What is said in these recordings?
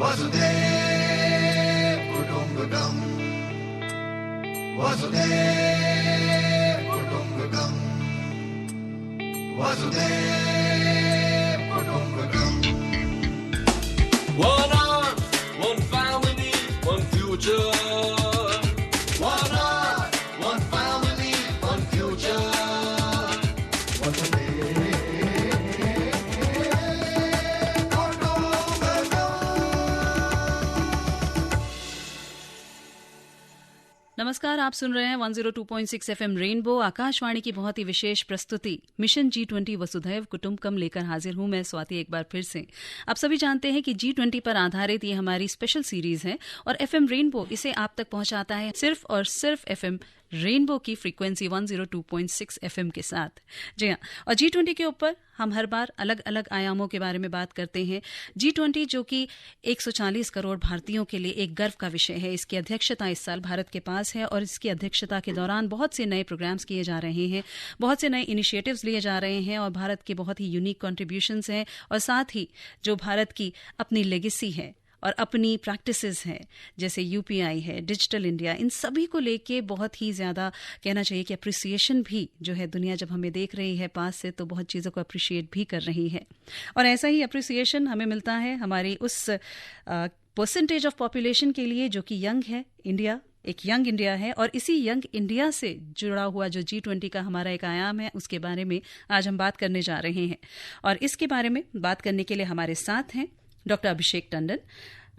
वसुधैव कुटुम्बकम् वसुधैव कुटुम्बकम् वसुधैव कुटुम्बकम् One earth, one family, one future. One earth, one family, one future. नमस्कार, आप सुन रहे हैं 102.6 एफएम रेनबो आकाशवाणी की बहुत ही विशेष प्रस्तुति मिशन G20 वसुधैव कुटुम्बकम लेकर हाजिर हूं मैं स्वाति एक बार फिर से। आप सभी जानते हैं कि G20 पर आधारित ये हमारी स्पेशल सीरीज है और एफएम रेनबो इसे आप तक पहुंचाता है सिर्फ और सिर्फ एफएम रेनबो की फ्रीक्वेंसी 102.6 एफएम के साथ। जी हाँ, और G20 के ऊपर हम हर बार अलग अलग आयामों के बारे में बात करते हैं। G20 जो कि 140 करोड़ भारतीयों के लिए एक गर्व का विषय है। इसकी अध्यक्षता इस साल भारत के पास है और इसकी अध्यक्षता के दौरान बहुत से नए प्रोग्राम्स किए जा रहे हैं, बहुत से नए इनिशिएटिव्स लिए जा रहे हैं और भारत के बहुत ही यूनिक कॉन्ट्रीब्यूशंस हैं और साथ ही जो भारत की अपनी लेगेसी है और अपनी प्रैक्टिसेस हैं जैसे यूपीआई है, डिजिटल इंडिया, इन सभी को लेके बहुत ही ज़्यादा कहना चाहिए कि अप्रिसिएशन भी जो है दुनिया जब हमें देख रही है पास से तो बहुत चीज़ों को अप्रिशिएट भी कर रही है। और ऐसा ही अप्रिसिएशन हमें मिलता है हमारी उस परसेंटेज ऑफ पॉपुलेशन के लिए जो कि यंग है। इंडिया एक यंग इंडिया है और इसी यंग इंडिया से जुड़ा हुआ जो G20 का हमारा एक आयाम है उसके बारे में आज हम बात करने जा रहे हैं। और इसके बारे में बात करने के लिए हमारे साथ हैं doctor Abhishek Tandon.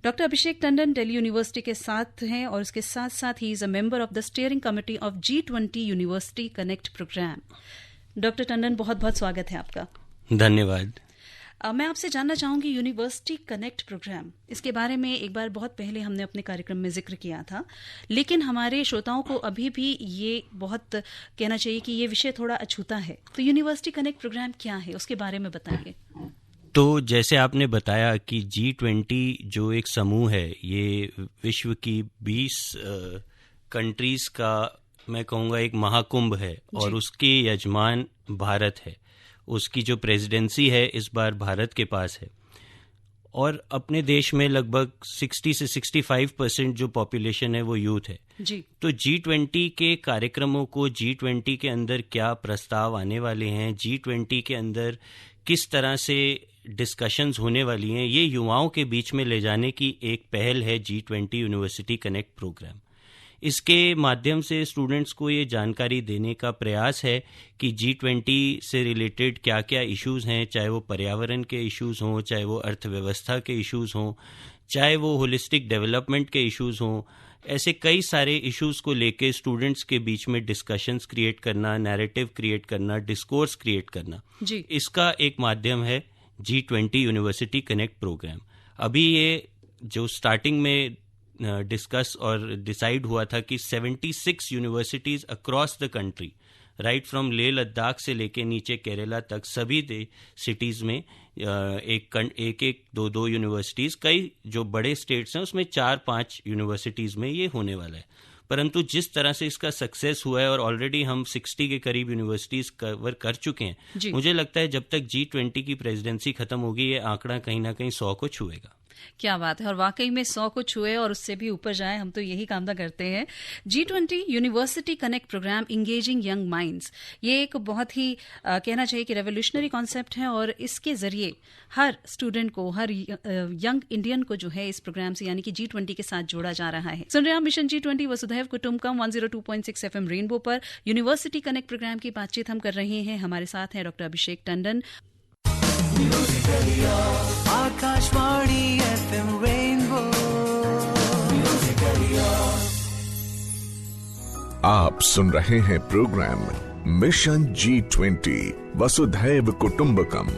Doctor Abhishek Tandon Delhi university के साथ हैं और उसके साथ साथ ही is a member of the steering committee of G20 university connect programme. Doctor Tandon, बहुत बहुत स्वागत है आपका। धन्यवाद। मैं आपसे जानना चाहूंगी यूनिवर्सिटी कनेक्ट प्रोग्राम, इसके बारे में एक बार बहुत पहले हमने अपने कार्यक्रम में जिक्र किया था, लेकिन हमारे श्रोताओं को अभी भी ये बहुत कहना चाहिए कि ये विषय थोड़ा अछूता है। तो यूनिवर्सिटी कनेक्ट प्रोग्राम क्या है, उसके बारे में बताइए। तो जैसे आपने बताया कि G20 जो एक समूह है ये विश्व की 20 कंट्रीज का मैं कहूँगा एक महाकुंभ है और उसके यजमान भारत है। उसकी जो प्रेसिडेंसी है इस बार भारत के पास है और अपने देश में लगभग 60 से 65% जो पॉपुलेशन है वो यूथ है जी। तो G20 के कार्यक्रमों को G20 के अंदर क्या प्रस्ताव आने वाले हैं, G20 के अंदर किस तरह से डिस्कशंस होने वाली हैं, ये युवाओं के बीच में ले जाने की एक पहल है G20 यूनिवर्सिटी कनेक्ट प्रोग्राम। इसके माध्यम से स्टूडेंट्स को ये जानकारी देने का प्रयास है कि G20 से रिलेटेड क्या क्या इश्यूज़ हैं, चाहे वो पर्यावरण के इश्यूज़ हों, चाहे वो अर्थव्यवस्था के इश्यूज़ हों, चाहे वो होलिस्टिक डेवलपमेंट के इश्यूज़ हों। ऐसे कई सारे इश्यूज़ को लेके स्टूडेंट्स के बीच में डिस्कशंस क्रिएट करना, नैरेटिव क्रिएट करना, डिस्कोर्स क्रिएट करना जी। इसका एक माध्यम है G20 यूनिवर्सिटी कनेक्ट प्रोग्राम। अभी ये जो स्टार्टिंग में डिस्कस और डिसाइड हुआ था कि 76 universities across the country, right from Leh Ladakh से लेके नीचे केरला तक सभी सिटीज़ में एक दो यूनिवर्सिटीज़, कई जो बड़े स्टेट्स हैं उसमें 4-5 यूनिवर्सिटीज़ में ये होने वाला है। परंतु जिस तरह से इसका सक्सेस हुआ है और ऑलरेडी हम 60 के करीब यूनिवर्सिटीज़ कवर कर चुके हैं, मुझे लगता है जब तक G20 की प्रेसिडेंसी खत्म होगी ये आंकड़ा कहीं ना कहीं 100 को छुएगा। क्या बात है, और वाकई में 100 को छुए और उससे भी ऊपर जाए, हम तो यही कामना करते हैं। G20 university connect programme engaging young minds, ये एक बहुत ही कहना चाहिए कि रेवोल्यूशनरी कॉन्सेप्ट है और इसके जरिए हर स्टूडेंट को, हर यंग इंडियन को जो है इस प्रोग्राम से यानी कि G20 के साथ जोड़ा जा रहा है। सुन रहे हैं mission G20 Vasudhaiva Kutumbakam 102.6 FM Rainbow पर यूनिवर्सिटी कनेक्ट प्रोग्राम की बातचीत हम कर रहे हैं। हमारे साथ हैं doctor Abhishek Tandon. Akashvani FM Rainbow. आप सुन रहे हैं program mission G20 Vasudhaiva Kutumbakam.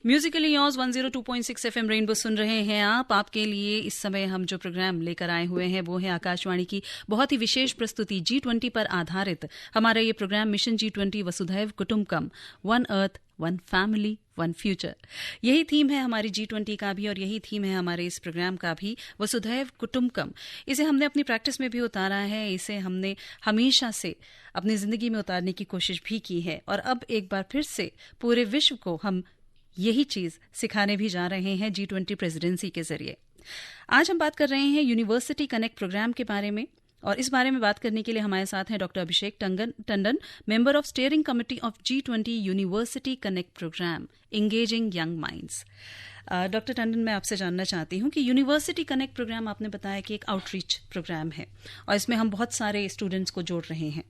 Musically yours 102.6 FM Rainbow सुन रहे हैं आप। आपके लिए इस समय हम जो प्रोग्राम लेकर आए हुए हैं वो है आकाशवाणी की बहुत ही विशेष प्रस्तुति G20 पर आधारित हमारा ये programme mission G20 Vasudhaiva Kutumbakam, one earth one family one future. यही थीम है हमारी G20 का भी और यही थीम है हमारे इस प्रोग्राम का भी, वसुधैव कुटुम्बकम। इसे हमने अपनी प्रैक्टिस में भी उतारा है, इसे हमने हमेशा से अपनी जिंदगी में उतारने की कोशिश भी की है और अब एक बार फिर से पूरे विश्व को हम यही चीज सिखाने भी जा रहे हैं G20 प्रेसिडेंसी के जरिए। आज हम बात कर रहे हैं यूनिवर्सिटी कनेक्ट प्रोग्राम के बारे में और इस बारे में बात करने के लिए हमारे साथ हैं doctor Abhishek Tandon, member of steering committee of G20 university connect programme engaging young minds. Doctor Tandon, मैं आपसे जानना चाहती हूँ कि यूनिवर्सिटी कनेक्ट प्रोग्राम आपने बताया कि एक आउटरीच प्रोग्राम है और इसमें हम बहुत सारे स्टूडेंट्स को जोड़ रहे हैं,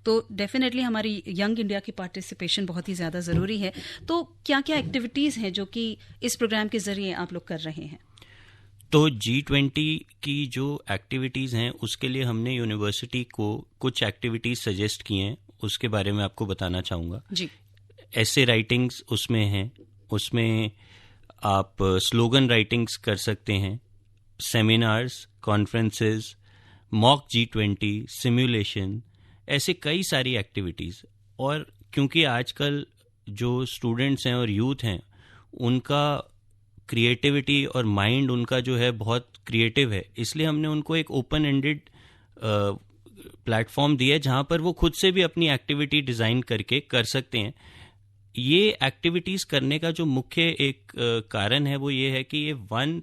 तो डेफिनेटली हमारी यंग इंडिया की पार्टिसिपेशन बहुत ही ज़्यादा ज़रूरी है। तो क्या क्या एक्टिविटीज़ हैं जो कि इस प्रोग्राम के ज़रिए आप लोग कर रहे हैं? तो G20 की जो एक्टिविटीज़ हैं उसके लिए हमने यूनिवर्सिटी को कुछ एक्टिविटीज़ सजेस्ट की हैं, उसके बारे में आपको बताना चाहूँगा जी। ऐसे राइटिंग्स उसमें हैं, उसमें आप स्लोगन राइटिंग्स कर सकते हैं, seminars, conferences, mock G20, simulation, ऐसे कई सारी एक्टिविटीज़। और क्योंकि आजकल जो स्टूडेंट्स हैं और यूथ हैं उनका क्रिएटिविटी और माइंड उनका जो है बहुत क्रिएटिव है, इसलिए हमने उनको एक ओपन एंडेड प्लेटफॉर्म दिया है जहाँ पर वो खुद से भी अपनी एक्टिविटी डिज़ाइन करके कर सकते हैं। ये एक्टिविटीज़ करने का जो मुख्य एक कारण है वो ये है कि ये one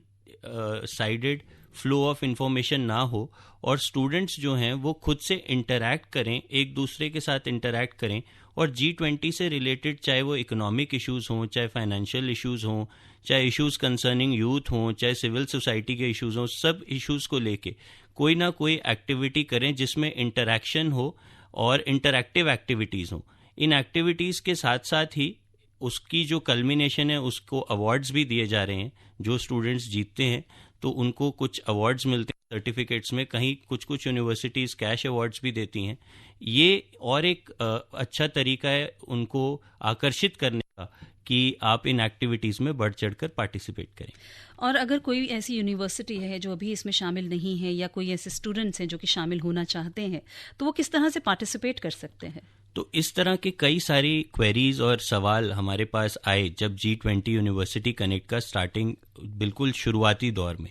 sided flow of information ना हो और स्टूडेंट्स जो हैं वो खुद से इंटरैक्ट करें, एक दूसरे के साथ इंटरैक्ट करें और G20 से रिलेटेड चाहे वो इकोनॉमिक इश्यूज़ हों, चाहे फाइनेंशियल इश्यूज़ हों, चाहे इश्यूज़ कंसर्निंग यूथ हों, चाहे सिविल सोसाइटी के इश्यूज़ हों, सब इश्यूज़ को लेके कोई ना कोई एक्टिविटी करें जिसमें इंटरैक्शन हो और इंटरैक्टिव एक्टिविटीज़ हों। इन एक्टिविटीज़ के साथ साथ ही उसकी जो कल्मिनेशन है उसको अवार्ड्स भी दिए जा रहे हैं। जो स्टूडेंट्स जीतते हैं तो उनको कुछ अवार्ड्स मिलते हैं सर्टिफिकेट्स में, कहीं कुछ यूनिवर्सिटीज़ कैश अवार्ड्स भी देती हैं। ये और एक अच्छा तरीका है उनको आकर्षित करने का कि आप इन एक्टिविटीज़ में बढ़ चढ़कर पार्टिसिपेट करें। और अगर कोई ऐसी यूनिवर्सिटी है जो अभी इसमें शामिल नहीं है या कोई ऐसे स्टूडेंट्स हैं जो कि शामिल होना चाहते हैं, तो वो किस तरह से पार्टिसिपेट कर सकते हैं? तो इस तरह के कई सारी क्वेरीज और सवाल हमारे पास आए जब G20 यूनिवर्सिटी कनेक्ट का स्टार्टिंग बिल्कुल शुरुआती दौर में।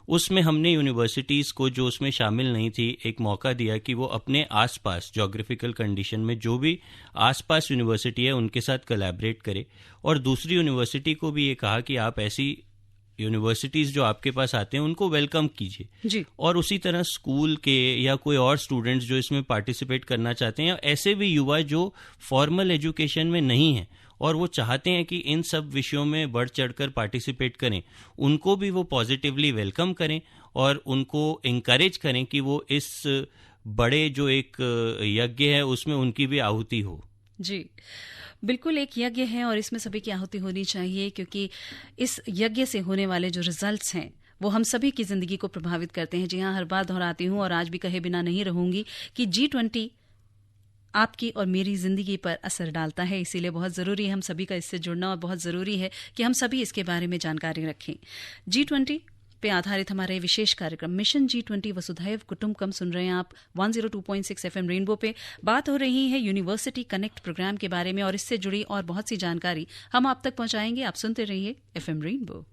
उसमें हमने यूनिवर्सिटीज़ को जो उसमें शामिल नहीं थी एक मौका दिया कि वो अपने आसपास जोग्राफिकल कंडीशन में जो भी आसपास यूनिवर्सिटी है उनके साथ कोलैबोरेट करे और दूसरी यूनिवर्सिटी को भी ये कहा कि आप ऐसी यूनिवर्सिटीज़ जो आपके पास आते हैं उनको वेलकम कीजिए जी। और उसी तरह स्कूल के या कोई और स्टूडेंट्स जो इसमें पार्टिसिपेट करना चाहते हैं, ऐसे भी युवा जो फॉर्मल एजुकेशन में नहीं हैं और वो चाहते हैं कि इन सब विषयों में बढ़ चढ़कर पार्टिसिपेट करें, उनको भी वो पॉजिटिवली वेलकम करें और उनको इंकरेज करें कि वो इस बड़े जो एक यज्ञ है उसमें उनकी भी आहुति हो। जी बिल्कुल, एक यज्ञ है और इसमें सभी की आहुति होनी चाहिए क्योंकि इस यज्ञ से होने वाले जो रिजल्ट्स हैं वो हम सभी की जिंदगी को प्रभावित करते हैं। जी हाँ, हर बार दोहराती हूँ और आज भी कहे बिना नहीं रहूंगी कि G20 आपकी और मेरी जिंदगी पर असर डालता है, इसीलिए बहुत ज़रूरी है हम सभी का इससे जुड़ना और बहुत ज़रूरी है कि हम सभी इसके बारे में जानकारी रखें। G20 पे आधारित हमारे विशेष कार्यक्रम मिशन G20 वसुधैव कुटुम्बकम सुन रहे हैं आप 102.6 FM रेनबो पे। बात हो रही है यूनिवर्सिटी कनेक्ट प्रोग्राम के बारे में और इससे जुड़ी और बहुत सी जानकारी हम आप तक पहुंचाएंगे। आप सुनते रहिए FM Rainbow.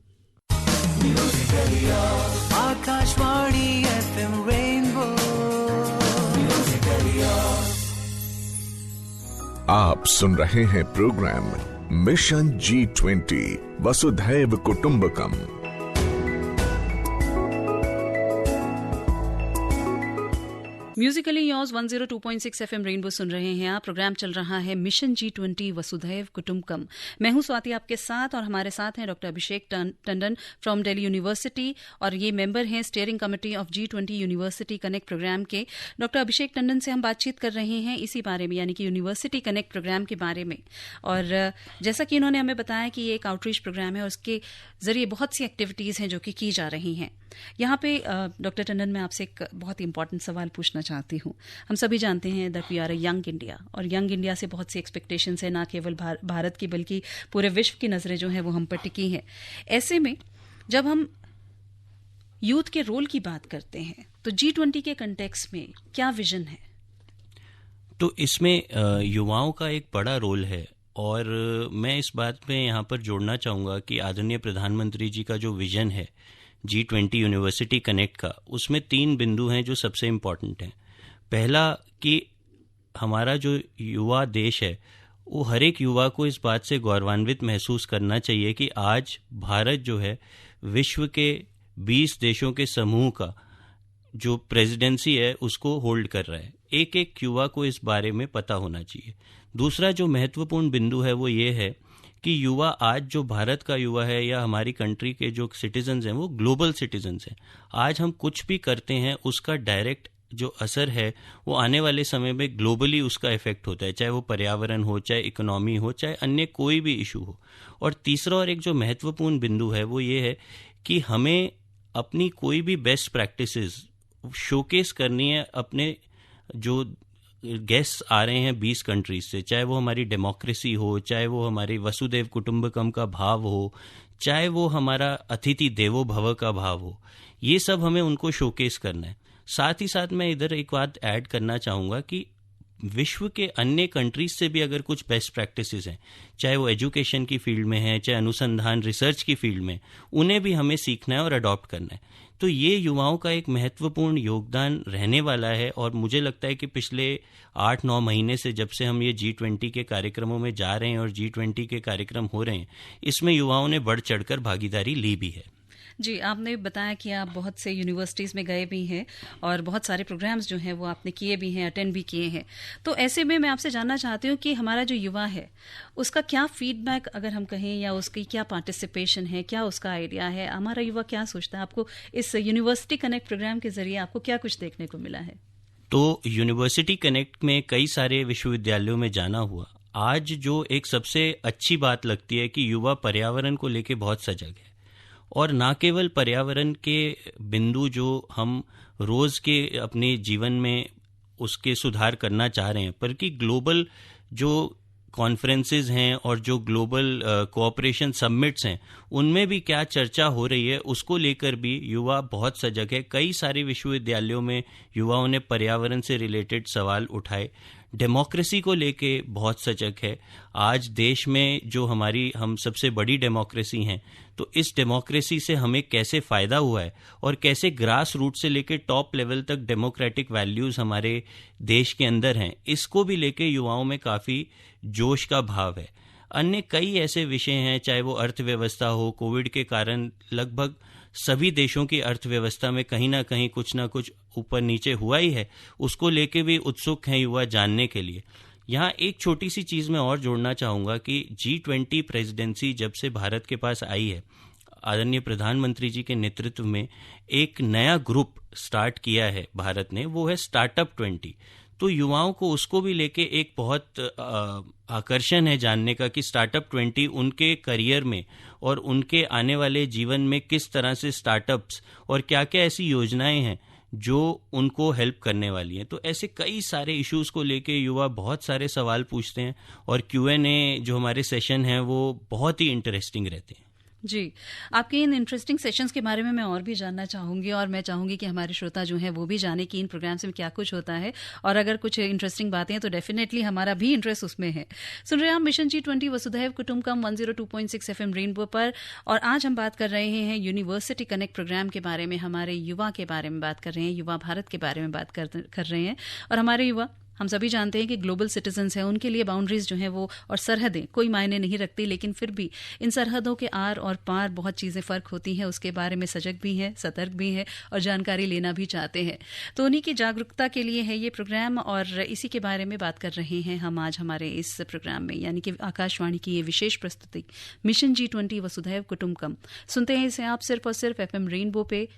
Akashvani FM Rainbow. आप सुन रहे हैं program mission G20 Vasudhaiva Kutumbakam. Musically yours 102.6 FM rainbow सुन रहे हैं आप। प्रोग्राम चल रहा है मिशन G20 वसुधैव कुटुम्बकम। मैं हूं स्वाति आपके साथ और हमारे साथ हैं doctor Abhishek Tandon from Delhi university और ये मेंबर हैं steering committee of G20 university connect programme के। डॉक्टर अभिषेक टंडन से हम बातचीत कर रहे हैं इसी बारे में, यानी कि यूनिवर्सिटी कनेक्ट प्रोग्राम के बारे में। और जैसा कि इन्होंने हमें बताया कि ये एक आउटरीच प्रोग्राम है और उसके जरिए बहुत सी एक्टिविटीज़ हैं जो कि की जा रही हैं। यहाँ पे डॉक्टर टंडन, मैं आपसे एक बहुत ही इंपॉर्टेंट सवाल पूछना चाहती हूँ। हम सभी जानते हैं that we are a young India और यंग इंडिया से बहुत सी एक्सपेक्टेशंस है, ना केवल भारत की बल्कि पूरे विश्व की नज़रें जो हैं वो हम पर टिकी हैं। ऐसे में जब हम यूथ के रोल की बात करते हैं तो G20 के कंटेक्स्ट में क्या विजन है? तो इसमें युवाओं का एक बड़ा रोल है और मैं इस बात में यहाँ पर जोड़ना चाहूँगा कि आदरणीय प्रधानमंत्री जी का जो विज़न है G20 यूनिवर्सिटी कनेक्ट का, उसमें 3 बिंदु हैं जो सबसे इम्पॉर्टेंट हैं। पहला कि हमारा जो युवा देश है वो हर एक युवा को इस बात से गौरवान्वित महसूस करना चाहिए कि आज भारत जो है विश्व के 20 देशों के समूह का जो प्रेसिडेंसी है उसको होल्ड कर रहा है। एक एक युवा को इस बारे में पता होना चाहिए। दूसरा जो महत्वपूर्ण बिंदु है वो ये है कि युवा, आज जो भारत का युवा है या हमारी कंट्री के जो सिटीजन्स हैं वो ग्लोबल सिटीजन्स हैं। आज हम कुछ भी करते हैं उसका डायरेक्ट जो असर है वो आने वाले समय में ग्लोबली उसका इफेक्ट होता है, चाहे वो पर्यावरण हो, चाहे इकोनॉमी हो, चाहे अन्य कोई भी इशू हो। और तीसरा और एक जो महत्वपूर्ण बिंदु है वो ये है कि हमें अपनी कोई भी बेस्ट प्रैक्टिसेस शोकेस करनी है अपने जो गेस्ट आ रहे हैं 20 कंट्रीज से, चाहे वो हमारी डेमोक्रेसी हो, चाहे वो हमारे वसुधैव कुटुंबकम का भाव हो, चाहे वो हमारा अतिथि देवो भव का भाव हो। ये सब हमें उनको शोकेस करना है। साथ ही साथ मैं इधर एक बात ऐड करना चाहूँगा कि विश्व के अन्य कंट्रीज से भी अगर कुछ बेस्ट प्रैक्टिसेस हैं, चाहे वो एजुकेशन की फील्ड में है, चाहे अनुसंधान रिसर्च की फील्ड में, उन्हें भी हमें सीखना है और अडॉप्ट करना है। तो ये युवाओं का एक महत्वपूर्ण योगदान रहने वाला है। और मुझे लगता है कि पिछले 8-9 महीने से जब से हम ये G20 के कार्यक्रमों में जा रहे हैं और G20 के कार्यक्रम हो रहे हैं, इसमें युवाओं ने बढ़ चढ़कर भागीदारी ली भी है। जी, आपने बताया कि आप बहुत से यूनिवर्सिटीज़ में गए भी हैं और बहुत सारे प्रोग्राम्स जो हैं वो आपने किए भी हैं, अटेंड भी किए हैं। तो ऐसे में मैं आपसे जानना चाहती हूँ कि हमारा जो युवा है उसका क्या फीडबैक अगर हम कहें, या उसकी क्या पार्टिसिपेशन है, क्या उसका आइडिया है, हमारा युवा क्या सोचता है? आपको इस यूनिवर्सिटी कनेक्ट प्रोग्राम के जरिए आपको क्या कुछ देखने को मिला है? तो यूनिवर्सिटी कनेक्ट में कई सारे विश्वविद्यालयों में जाना हुआ। आज जो एक सबसे अच्छी बात लगती है कि युवा पर्यावरण को लेके बहुत सजग है, और ना केवल पर्यावरण के बिंदु जो हम रोज़ के अपने जीवन में उसके सुधार करना चाह रहे हैं, बल्कि ग्लोबल जो कॉन्फ्रेंसेस हैं और जो ग्लोबल कोऑपरेशन समिट्स हैं उनमें भी क्या चर्चा हो रही है उसको लेकर भी युवा बहुत सजग है। कई सारे विश्वविद्यालयों में युवाओं ने पर्यावरण से रिलेटेड सवाल उठाए, डेमोक्रेसी को लेके बहुत सजग है। आज देश में जो हम सबसे बड़ी डेमोक्रेसी हैं, तो इस डेमोक्रेसी से हमें कैसे फ़ायदा हुआ है और कैसे ग्रास रूट से लेके टॉप लेवल तक डेमोक्रेटिक वैल्यूज़ हमारे देश के अंदर हैं, इसको भी लेके युवाओं में काफ़ी जोश का भाव है। अन्य कई ऐसे विषय हैं, चाहे वो अर्थव्यवस्था हो, कोविड के कारण लगभग सभी देशों की अर्थव्यवस्था में कहीं ना कहीं कुछ ना कुछ ऊपर नीचे हुआ ही है, उसको लेके भी उत्सुक हैं युवा जानने के लिए। यहाँ एक छोटी सी चीज़ मैं और जोड़ना चाहूँगा कि G20 प्रेसिडेंसी जब से भारत के पास आई है, आदरणीय प्रधानमंत्री जी के नेतृत्व में एक नया ग्रुप स्टार्ट किया है भारत ने, वो है स्टार्टअप 20। तो युवाओं को उसको भी लेके एक बहुत आकर्षण है जानने का कि स्टार्टअप 20 उनके करियर में और उनके आने वाले जीवन में किस तरह से स्टार्टअप्स और क्या क्या ऐसी योजनाएं हैं जो उनको हेल्प करने वाली हैं। तो ऐसे कई सारे इश्यूज़ को लेके युवा बहुत सारे सवाल पूछते हैं और Q&A जो हमारे सेशन हैं वो बहुत ही इंटरेस्टिंग रहते हैं। जी, आपके इन इंटरेस्टिंग सेशंस के बारे में मैं और भी जानना चाहूँगी, और मैं चाहूँगी कि हमारे श्रोता जो हैं वो भी जाने कि इन प्रोग्राम्स में क्या कुछ होता है, और अगर कुछ इंटरेस्टिंग बातें हैं तो डेफिनेटली हमारा भी इंटरेस्ट उसमें है। सुन रहे हैं आप mission G20 Vasudhaiva कुटुंबकम 102.6 FM rainbow पर, और आज हम बात कर रहे हैं यूनिवर्सिटी कनेक्ट प्रोग्राम के बारे में, हमारे युवा के बारे में बात कर रहे हैं, युवा भारत के बारे में बात कर रहे हैं। और हमारे युवा, हम सभी जानते हैं कि ग्लोबल सिटीजन्स हैं, उनके लिए बाउंड्रीज जो हैं वो और सरहदें कोई मायने नहीं रखती, लेकिन फिर भी इन सरहदों के आर और पार बहुत चीज़ें फ़र्क होती हैं, उसके बारे में सजग भी हैं, सतर्क भी हैं और जानकारी लेना भी चाहते हैं। तो उन्हीं की जागरूकता के लिए है ये प्रोग्राम, और इसी के बारे में बात कर रहे हैं हम आज हमारे इस प्रोग्राम में, यानी कि आकाशवाणी की ये विशेष प्रस्तुति मिशन G20 वसुधैव कुटुंबकम। सुनते हैं इसे आप सिर्फ और सिर्फ FM रेनबो पे।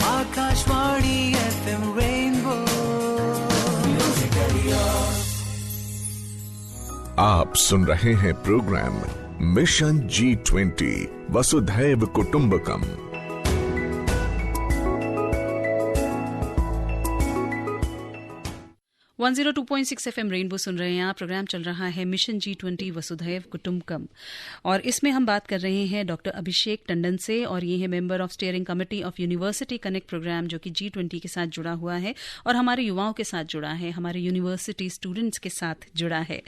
Akashvani FM Rainbow. आप सुन रहे हैं program mission G20 Vasudhaiva कुटुंबकम। 102.6 FM rainbow सुन रहे हैं आप। प्रोग्राम चल रहा है मिशन G20 वसुधैव कुटुंबकम और इसमें हम बात कर रहे हैं डॉक्टर अभिषेक टंडन से और ये है member of steering committee of university connect programme जो कि G20 के साथ जुड़ा हुआ है और हमारे युवाओं के साथ जुड़ा है, हमारे यूनिवर्सिटी स्टूडेंट्स के साथ जुड़ा है।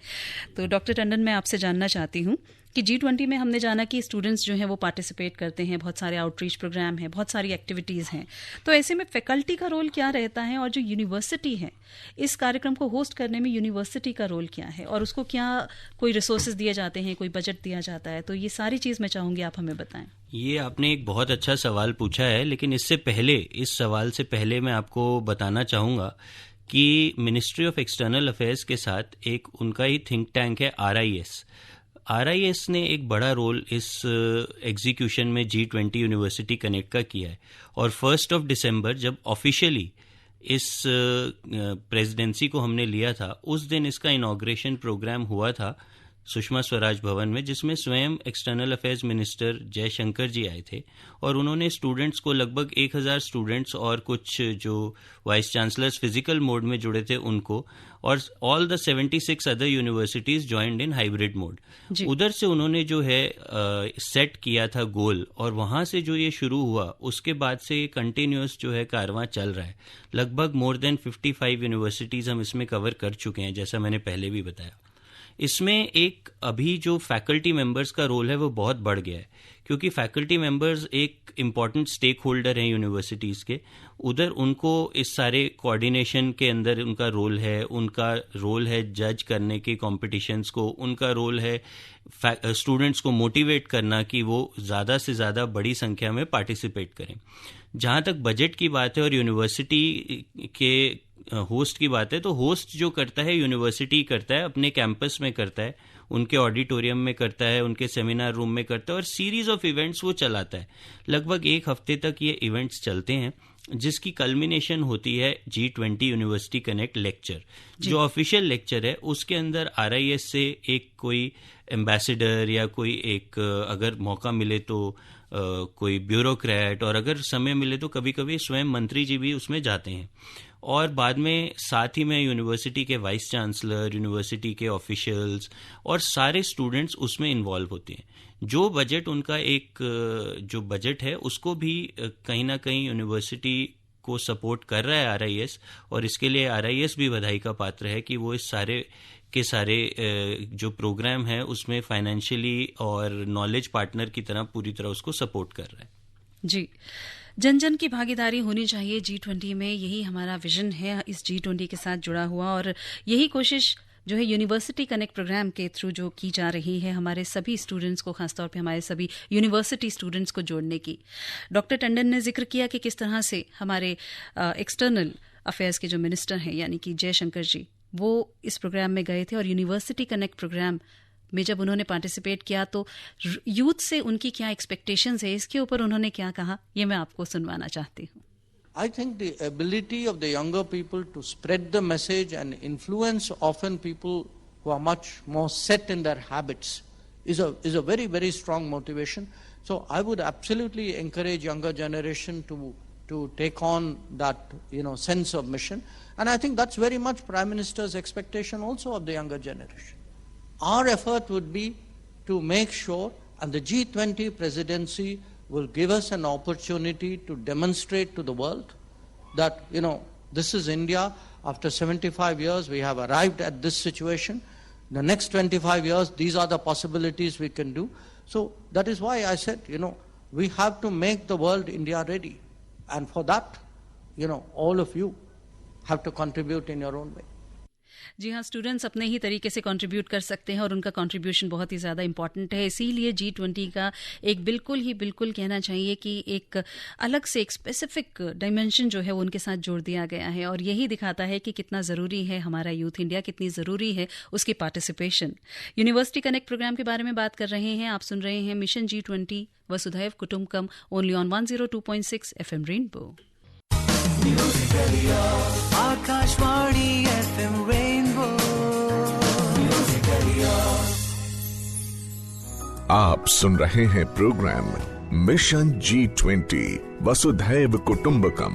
तो डॉक्टर टंडन, मैं आपसे जानना चाहती हूँ कि G20 में हमने जाना कि स्टूडेंट्स जो हैं वो पार्टिसिपेट करते हैं, बहुत सारे आउटरीच प्रोग्राम हैं, बहुत सारी एक्टिविटीज़ हैं। तो ऐसे में फैकल्टी का रोल क्या रहता है और जो यूनिवर्सिटी है इस कार्यक्रम को होस्ट करने में यूनिवर्सिटी का रोल क्या है और उसको क्या कोई रिसोर्सेज दिए जाते हैं, कोई बजट दिया जाता है? तो ये सारी चीज़ मैं चाहूँगी आप हमें बताएं। ये आपने एक बहुत अच्छा सवाल पूछा है, लेकिन इससे पहले, इस सवाल से पहले मैं आपको बताना चाहूँगा कि मिनिस्ट्री ऑफ एक्सटर्नल अफेयर्स के साथ एक उनका ही थिंक टैंक है RIS ने एक बड़ा रोल इस एग्जीक्यूशन में G20 यूनिवर्सिटी कनेक्ट का किया है। और 1 दिसंबर जब ऑफिशियली इस प्रेसिडेंसी को हमने लिया था, उस दिन इसका इनॉग्रेशन प्रोग्राम हुआ था सुषमा स्वराज भवन में, जिसमें स्वयं एक्सटर्नल अफेयर्स मिनिस्टर जयशंकर जी आए थे और उन्होंने स्टूडेंट्स को, लगभग 1000 स्टूडेंट्स और कुछ जो वाइस चांसलर्स फिजिकल मोड में जुड़े थे उनको, और all the 76 other universities joined in hybrid mode. उधर से उन्होंने जो है सेट किया था गोल, और वहां से जो ये शुरू हुआ उसके बाद से कंटिन्यूअस जो है कारवां चल रहा है। लगभग मोर देन 55 यूनिवर्सिटीज हम इसमें कवर कर चुके हैं, जैसा मैंने पहले भी बताया। इसमें एक अभी जो फैकल्टी मेंबर्स का रोल है वो बहुत बढ़ गया है, क्योंकि फैकल्टी मेंबर्स एक इम्पॉर्टेंट स्टेक होल्डर हैं यूनिवर्सिटीज़ के। उधर उनको इस सारे कोऑर्डिनेशन के अंदर उनका रोल है जज करने के कॉम्पिटिशन्स को, उनका रोल है स्टूडेंट्स को मोटिवेट करना कि वो ज़्यादा से ज़्यादा बड़ी संख्या में पार्टिसिपेट करें। जहाँ तक बजट की बात है और यूनिवर्सिटी के होस्ट की बात है, तो होस्ट जो करता है यूनिवर्सिटी करता है, अपने कैंपस में करता है, उनके ऑडिटोरियम में करता है, उनके सेमिनार रूम में करता है और सीरीज ऑफ इवेंट्स वो चलाता है। लगभग 1 हफ्ते तक ये इवेंट्स चलते हैं, जिसकी कल्मिनेशन होती है G20 यूनिवर्सिटी कनेक्ट लेक्चर। जो ऑफिशियल लेक्चर है उसके अंदर RIS से एक कोई एम्बेसडर या कोई एक, अगर मौका मिले तो कोई ब्यूरोक्रेट, और अगर समय मिले तो कभी कभी स्वयं मंत्री जी भी उसमें जाते हैं। और बाद में साथ ही में यूनिवर्सिटी के वाइस चांसलर, यूनिवर्सिटी के ऑफिशियल्स और सारे स्टूडेंट्स उसमें इन्वॉल्व होते हैं। जो बजट उनका जो बजट है उसको भी कहीं ना कहीं यूनिवर्सिटी को सपोर्ट कर रहा है RIS, और इसके लिए RIS भी बधाई का पात्र है कि वो इस सारे के सारे जो प्रोग्राम है उसमें फाइनेंशियली और नॉलेज पार्टनर की तरह पूरी तरह उसको सपोर्ट कर रहा है। जी, जन जन की भागीदारी होनी चाहिए G20 में, यही हमारा विजन है इस G20 के साथ जुड़ा हुआ, और यही कोशिश जो है यूनिवर्सिटी कनेक्ट प्रोग्राम के थ्रू जो की जा रही है हमारे सभी स्टूडेंट्स को, खासतौर पे हमारे सभी यूनिवर्सिटी स्टूडेंट्स को जोड़ने की। डॉक्टर टंडन ने जिक्र किया कि किस तरह से हमारे एक्सटर्नल अफेयर्स के जो मिनिस्टर हैं यानी कि जयशंकर जी, वो इस प्रोग्राम में गए थे और यूनिवर्सिटी कनेक्ट प्रोग्राम में जब उन्होंने पार्टिसिपेट किया तो यूथ से उनकी क्या एक्सपेक्टेशंस है, इसके ऊपर उन्होंने क्या कहा, ये मैं आपको सुनवाना चाहती हूँ। I think the ability of the younger people to spread the message and influence often people who are much more set in their habits is a very, very strong motivation. So I would absolutely encourage younger generation to take on that, sense of mission. And I think that's very much Prime Minister's expectation also of the younger generation. Our effort would be to make sure, and the G20 presidency will give us an opportunity to demonstrate to the world that, this is India. After 75 years, we have arrived at this situation. The next 25 years, these are the possibilities we can do. So that is why I said, we have to make the world India ready. And for that, all of you have to contribute in your own way. जी हाँ, students अपने ही तरीके से contribute कर सकते हैं और उनका contribution बहुत ही ज़्यादा इंपॉर्टेंट है। इसीलिए G20 का एक बिल्कुल कहना चाहिए कि एक अलग से एक स्पेसिफिक डायमेंशन जो है वो उनके साथ जोड़ दिया गया है, और यही दिखाता है कि कितना ज़रूरी है हमारा यूथ इंडिया, कितनी ज़रूरी है उसकी पार्टिसिपेशन। यूनिवर्सिटी कनेक्ट प्रोग्राम के बारे में बात कर रहे हैं, आप सुन रहे हैं mission G20 Vasudhaiva Kutumbakam only on 102.6 FM Rainbow. Akashvani FM Rainbow. आप सुन रहे हैं program mission G20 Vasudhaiva कुटुंबकम।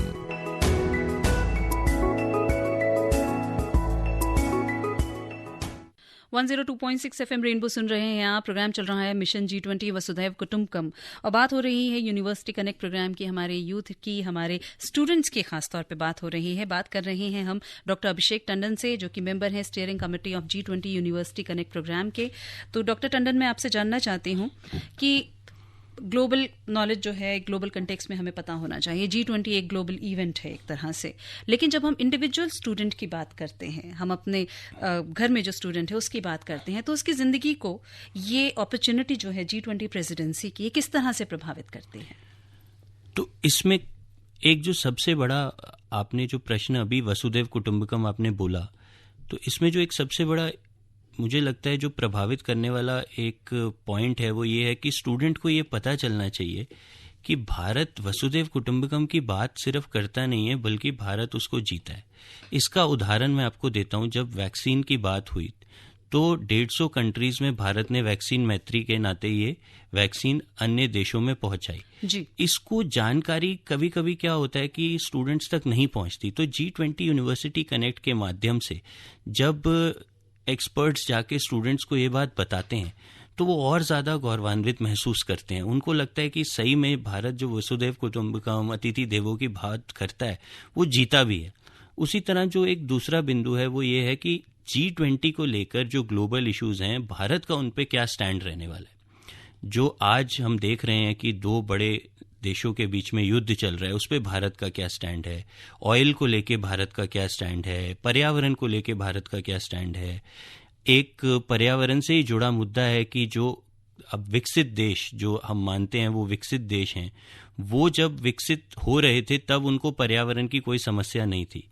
102.6 FM rainbow सुन रहे हैं आप। प्रोग्राम चल रहा है मिशन G20 वसुधैव कुटुंबकम और बात हो रही है यूनिवर्सिटी कनेक्ट प्रोग्राम की, हमारे यूथ की, हमारे स्टूडेंट्स की खासतौर पे बात हो रही है। बात कर रहे हैं हम डॉक्टर अभिषेक टंडन से, जो कि मेंबर हैं steering committee of G20 university connect programme के। तो डॉक्टर टंडन, मैं आपसे जानना चाहती हूँ कि ग्लोबल नॉलेज जो है, ग्लोबल कंटेक्स्ट में हमें पता होना चाहिए। G20 एक ग्लोबल इवेंट है एक तरह से, लेकिन जब हम इंडिविजुअल स्टूडेंट की बात करते हैं, हम अपने घर में जो स्टूडेंट है उसकी बात करते हैं, तो उसकी ज़िंदगी को ये अपॉर्चुनिटी जो है G20 प्रेसिडेंसी की, ये किस तरह से प्रभावित करती है? तो इसमें एक जो सबसे बड़ा आपने जो प्रश्न अभी वसुधैव कुटुंबकम आपने बोला, तो इसमें जो एक सबसे बड़ा मुझे लगता है जो प्रभावित करने वाला एक पॉइंट है वो ये है कि स्टूडेंट को ये पता चलना चाहिए कि भारत वसुधैव कुटुंबकम की बात सिर्फ करता नहीं है, बल्कि भारत उसको जीता है। इसका उदाहरण मैं आपको देता हूं। जब वैक्सीन की बात हुई तो 150 कंट्रीज में भारत ने वैक्सीन मैत्री के नाते ये वैक्सीन अन्य देशों में पहुंचाई जी। इसको जानकारी कभी कभी क्या होता है कि स्टूडेंट्स तक नहीं पहुंचती। तो G20 यूनिवर्सिटी कनेक्ट के माध्यम से जब एक्सपर्ट्स जाके स्टूडेंट्स को ये बात बताते हैं तो वो और ज़्यादा गौरवान्वित महसूस करते हैं। उनको लगता है कि सही में भारत जो वसुधैव कुटुंबकम, अतिथि देवो की बात करता है, वो जीता भी है। उसी तरह जो एक दूसरा बिंदु है वो ये है कि G20 को लेकर जो ग्लोबल इश्यूज हैं, भारत का उन पे क्या स्टैंड रहने वाला है। जो आज हम देख रहे हैं कि दो बड़े देशों के बीच में युद्ध चल रहा है, उस पे भारत का क्या स्टैंड है, ऑयल को लेके भारत का क्या स्टैंड है, पर्यावरण को लेके भारत का क्या स्टैंड है। एक पर्यावरण से ही जुड़ा मुद्दा है कि जो अब विकसित देश जो हम मानते हैं वो विकसित देश हैं, वो जब विकसित हो रहे थे तब उनको पर्यावरण की कोई समस्या नहीं थी,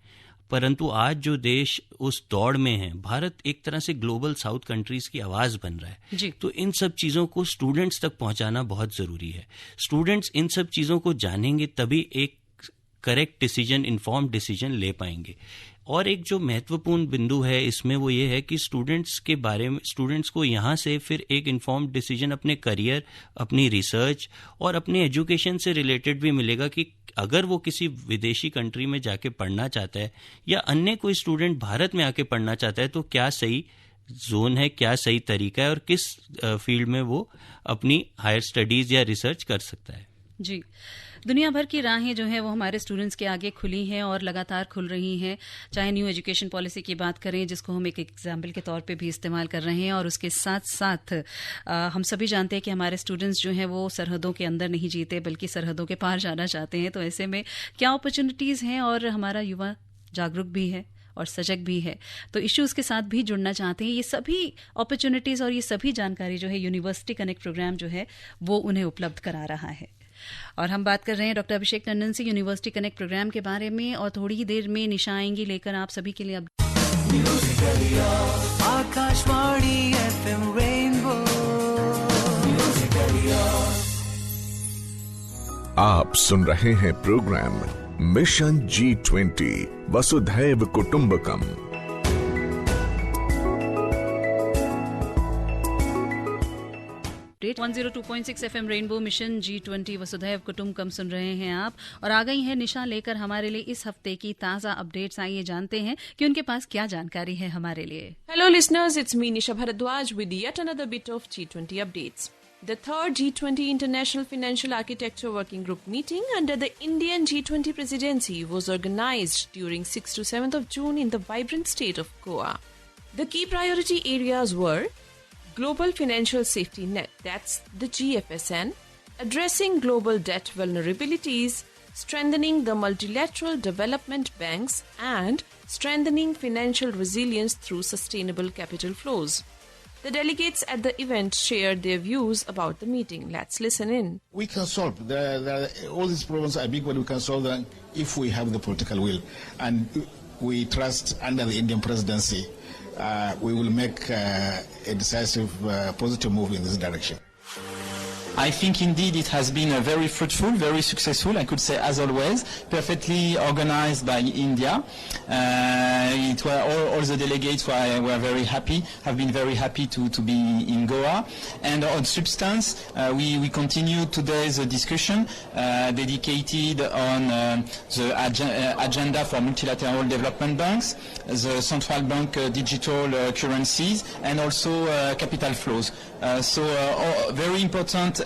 परंतु आज जो देश उस दौड़ में है, भारत एक तरह से ग्लोबल साउथ कंट्रीज की आवाज बन रहा है जी। तो इन सब चीज़ों को स्टूडेंट्स तक पहुंचाना बहुत ज़रूरी है। स्टूडेंट्स इन सब चीज़ों को जानेंगे तभी एक करेक्ट डिसीजन, इन्फॉर्म्ड डिसीजन ले पाएंगे। और एक जो महत्वपूर्ण बिंदु है इसमें वो ये है कि स्टूडेंट्स के बारे में, स्टूडेंट्स को यहाँ से फिर एक इन्फॉर्म्ड डिसीजन अपने करियर, अपनी रिसर्च और अपने एजुकेशन से रिलेटेड भी मिलेगा कि अगर वो किसी विदेशी कंट्री में जाके पढ़ना चाहता है या अन्य कोई स्टूडेंट भारत में आके पढ़ना चाहता है तो क्या सही जोन है, क्या सही तरीका है और किस फील्ड में वो अपनी हायर स्टडीज या रिसर्च कर सकता है। जी, दुनिया भर की राहें जो है वो हमारे स्टूडेंट्स के आगे खुली हैं और लगातार खुल रही हैं। चाहे न्यू एजुकेशन पॉलिसी की बात करें, जिसको हम एक एग्जाम्पल के तौर पे भी इस्तेमाल कर रहे हैं, और उसके साथ साथ हम सभी जानते हैं कि हमारे स्टूडेंट्स जो हैं वो सरहदों के अंदर नहीं जीते बल्कि सरहदों के पार जाना चाहते हैं। तो ऐसे में क्या अपॉर्चुनिटीज़ हैं, और हमारा युवा जागरूक भी है और सजग भी है, तो इश्यूज़ के साथ भी जुड़ना चाहते हैं। ये सभी अपॉर्चुनिटीज़ और ये सभी जानकारी जो है यूनिवर्सिटी कनेक्ट प्रोग्राम जो है वो उन्हें उपलब्ध करा रहा है। और हम बात कर रहे हैं डॉक्टर अभिषेक टंडन से यूनिवर्सिटी कनेक्ट प्रोग्राम के बारे में, और थोड़ी ही देर में निशा आएंगी लेकर आप सभी के लिए अब आकाशवाणी FM रेनबो। आप सुन रहे हैं program mission G20 Vasudhaiva कुटुंबकम। 102.6 FM rainbow mission G20 Vasudhaiva कुटुंबकम सुन रहे हैं आप, और आ गई है निशा लेकर हमारे लिए इस हफ्ते की ताज़ा अपडेट्स। आइए जानते हैं कि उनके पास क्या जानकारी है हमारे लिए। Hello listeners, it's me Nisha Bharadwaj with yet another bit of G20 updates. The third G20 International Financial Architecture Working Group meeting under the Indian G20 presidency was organized during 6th to 7th of June in the vibrant state of Goa. The key priority areas were Global Financial Safety Net, that's the GFSN, addressing global debt vulnerabilities, strengthening the multilateral development banks, and strengthening financial resilience through sustainable capital flows. The delegates at the event shared their views about the meeting. Let's listen in. We can solve. All these problems are big, but we can solve them if we have the political will. And we trust under the Indian presidency, we will make a decisive, positive move in this direction. I think indeed it has been very fruitful, very successful, I could say as always, perfectly organized by India. It were all the delegates were very happy, have been very happy to be in Goa. And on substance, we continue today's discussion dedicated on the agenda for multilateral development banks, the central bank digital currencies, and also capital flows. So very important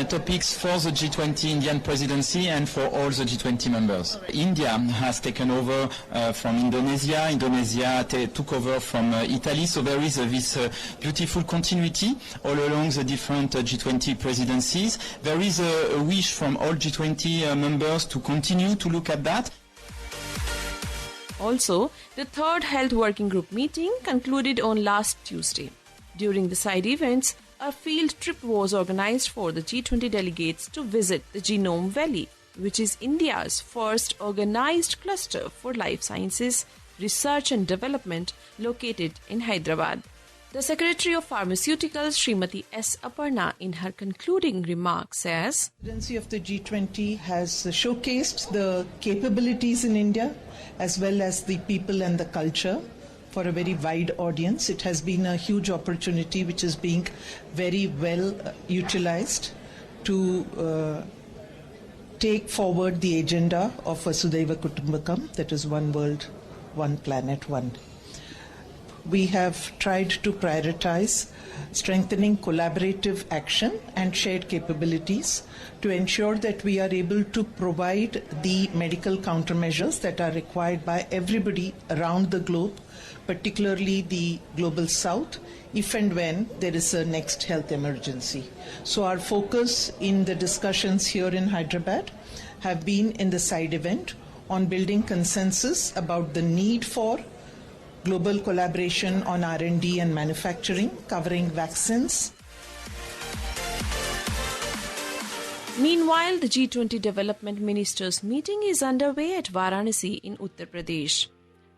topics for the G20 Indian presidency and for all the G20 members. India has taken over from Indonesia. Indonesia took over from Italy. So there is this beautiful continuity all along the different G20 presidencies. There is a wish from all G20 members to continue to look at that. Also, the third Health Working Group meeting concluded on last Tuesday. During the side events, a field trip was organized for the G20 delegates to visit the Genome Valley, which is India's first organized cluster for life sciences, research and development located in Hyderabad. The Secretary of Pharmaceuticals, Srimati S. Aparna, in her concluding remarks says, The presidency of the G20 has showcased the capabilities in India as well as the people and the culture for a very wide audience. It has been a huge opportunity which is being very well utilized to take forward the agenda of Vasudhaiva Kutumbakam, that is one world, one planet, one. We have tried to prioritize strengthening collaborative action and shared capabilities to ensure that we are able to provide the medical countermeasures that are required by everybody around the globe, particularly the global south, if and when there is a next health emergency. So our focus in the discussions here in Hyderabad have been in the side event on building consensus about the need for global collaboration on R&D and manufacturing, covering vaccines. Meanwhile, the G20 Development Ministers meeting is underway at Varanasi in Uttar Pradesh.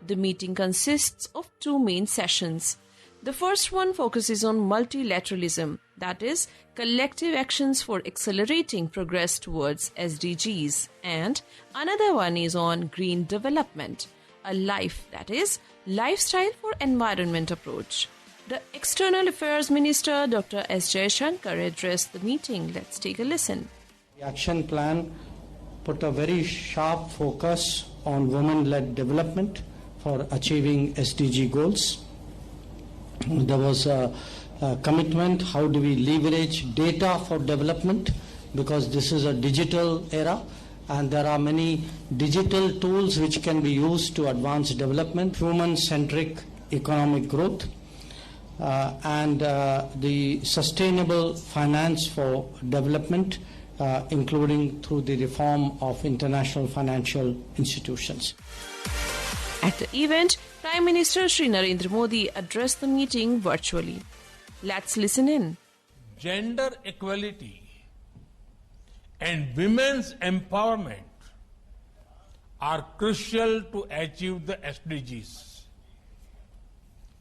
The meeting consists of two main sessions. The first one focuses on multilateralism, that is, collective actions for accelerating progress towards SDGs, and another one is on green development, a lifestyle for environment approach. The External Affairs Minister, Dr. S. Jaishankar, addressed the meeting. Let's take a listen. The action plan put a very sharp focus on women-led development for achieving SDG goals. There was a commitment, how do we leverage data for development, because this is a digital era and there are many digital tools which can be used to advance development, human-centric economic growth, and the sustainable finance for development, including through the reform of international financial institutions. At the event, Prime Minister Shri Narendra Modi addressed the meeting virtually. Let's listen in. Gender equality and women's empowerment are crucial to achieve the SDGs.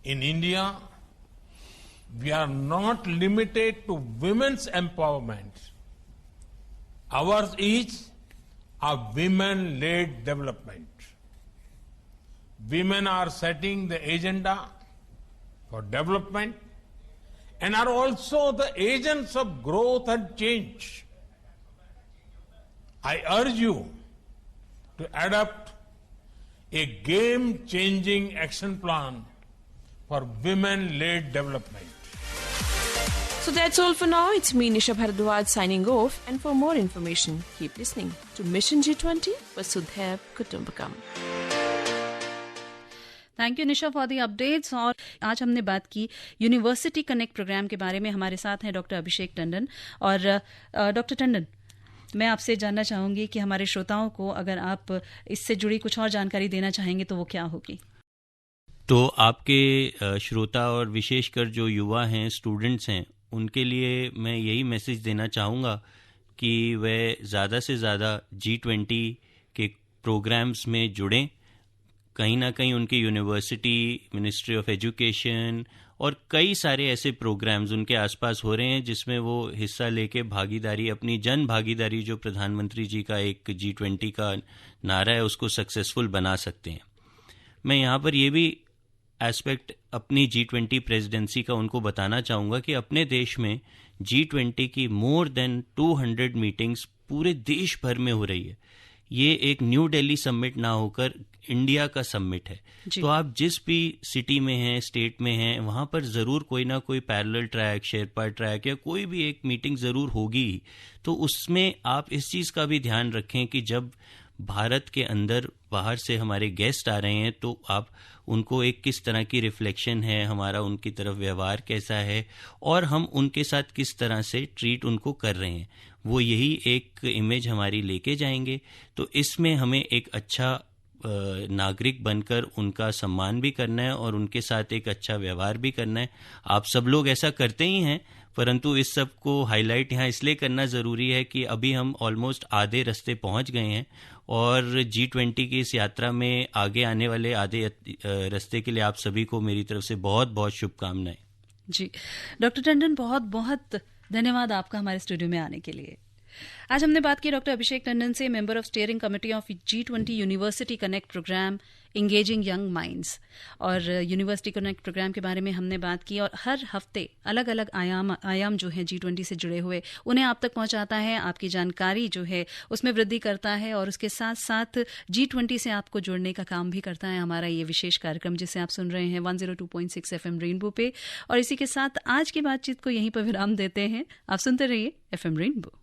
In India, we are not limited to women's empowerment. Ours is a women-led development. Women are setting the agenda for development and are also the agents of growth and change. I urge you to adopt a game-changing action plan for women-led development. So that's all for now. It's me, Nisha Bharadwaj, signing off. And for more information, keep listening to Mission G20 Vasudhaiva Kutumbakam. Thank you Nisha for the updates. और आज हमने बात की university connect programme के बारे में। हमारे साथ हैं डॉक्टर अभिषेक टंडन। और डॉक्टर टंडन, मैं आपसे जानना चाहूंगी कि हमारे श्रोताओं को अगर आप इससे जुड़ी कुछ और जानकारी देना चाहेंगे तो वो क्या होगी? तो आपके श्रोता और विशेषकर जो युवा हैं, स्टूडेंट्स हैं, उनके लिए मैं यही मैसेज देना चाहूँगा कि वे ज़्यादा से ज़्यादा G20 के प्रोग्राम्स में जुड़ें, कहीं ना कहीं उनकी यूनिवर्सिटी, मिनिस्ट्री ऑफ एजुकेशन और कई सारे ऐसे प्रोग्राम्स उनके आसपास हो रहे हैं जिसमें वो हिस्सा लेके भागीदारी, अपनी जन भागीदारी जो प्रधानमंत्री जी का एक G20 का नारा है उसको सक्सेसफुल बना सकते हैं। मैं यहाँ पर ये भी एस्पेक्ट अपनी G20 प्रेसिडेंसी का उनको बताना चाहूँगा कि अपने देश में G20 की मोर देन 200 मीटिंग्स पूरे देश भर में हो रही है। ये एक न्यू दिल्ली समिट ना होकर इंडिया का समिट है। तो आप जिस भी सिटी में हैं, स्टेट में हैं, वहाँ पर ज़रूर कोई ना कोई पैरेलल ट्रैक, शेरपा ट्रैक या कोई भी एक मीटिंग ज़रूर होगी। तो उसमें आप इस चीज़ का भी ध्यान रखें कि जब भारत के अंदर बाहर से हमारे गेस्ट आ रहे हैं तो आप उनको एक किस तरह की रिफ्लेक्शन है, हमारा उनकी तरफ व्यवहार कैसा है और हम उनके साथ किस तरह से ट्रीट उनको कर रहे हैं, वो यही एक इमेज हमारी लेके जाएंगे। तो इसमें हमें एक अच्छा नागरिक बनकर उनका सम्मान भी करना है और उनके साथ एक अच्छा व्यवहार भी करना है। आप सब लोग ऐसा करते ही हैं, परंतु इस सब को हाईलाइट यहाँ इसलिए करना ज़रूरी है कि अभी हम ऑलमोस्ट आधे रास्ते पहुँच गए हैं और G20 की इस यात्रा में आगे आने वाले आधे रास्ते के लिए आप सभी को मेरी तरफ से बहुत बहुत शुभकामनाएं। जी डॉक्टर टंडन, बहुत बहुत धन्यवाद आपका हमारे स्टूडियो में आने के लिए। आज हमने बात की डॉक्टर अभिषेक टंडन से, member of steering committee of G20 university connect programme engaging young minds. और यूनिवर्सिटी कनेक्ट प्रोग्राम के बारे में हमने बात की और हर हफ्ते अलग अलग आयाम जो हैं G20 से जुड़े हुए उन्हें आप तक पहुंचाता है, आपकी जानकारी जो है उसमें वृद्धि करता है और उसके साथ साथ G20 से आपको जोड़ने का काम भी करता है हमारा ये विशेष कार्यक्रम जिसे आप सुन रहे हैं 102.6 FM रेनबो पे। और इसी के साथ आज की बातचीत को यहीं पर विराम देते हैं। आप सुनते रहिए FM रेनबो।